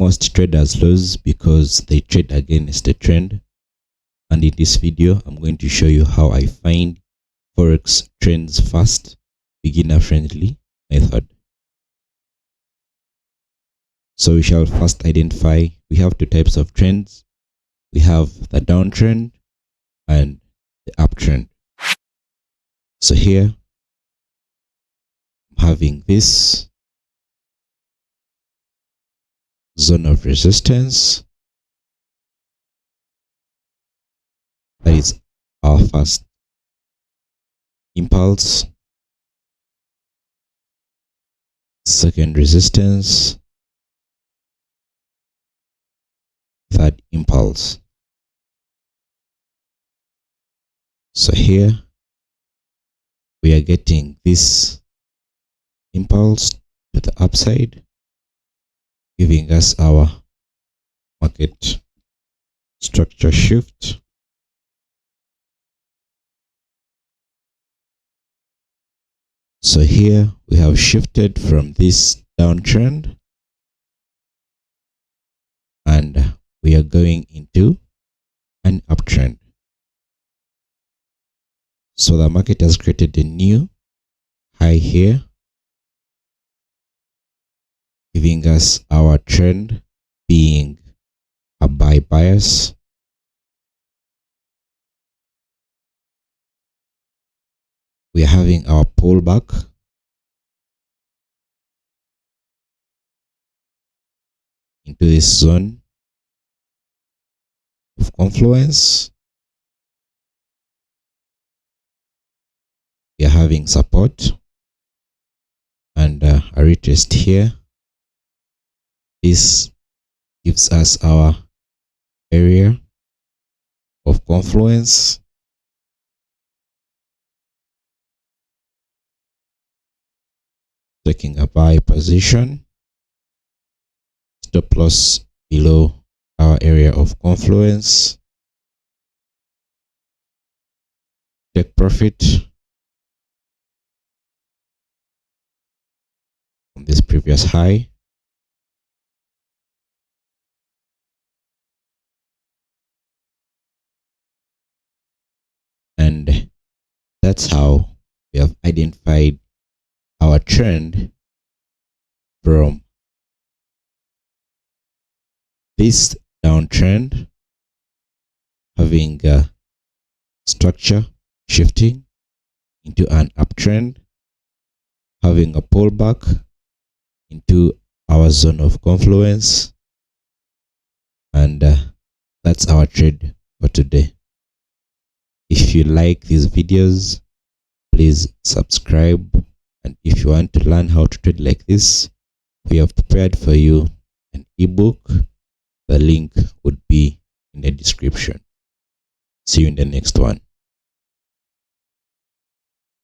Most traders lose because they trade against the trend. And in this video, I'm going to show you how I find Forex trends fast, beginner-friendly method. So we shall first identify, we have two types of trends. We have the downtrend and the uptrend. So here, I'm having this zone of resistance. That is our first impulse. Second resistance. Third impulse. So here we are getting this impulse to the upside, giving us our market structure shift. So here we have shifted from this downtrend and we are going into an uptrend. So the market has created a new high here, giving us our trend being a buy bias. We are having our pullback into this zone of confluence. We are having support and a retest here. This gives us our area of confluence. Taking a buy position, stop loss below our area of confluence, take profit from this previous high, and that's how we have identified our trend from this downtrend, having a structure shifting into an uptrend, having a pullback into our zone of confluence, and that's our trade for today. If you like these videos, please subscribe, and if you want to learn how to trade like this, we have prepared for you an ebook. The link would be in the description. See you in the next one.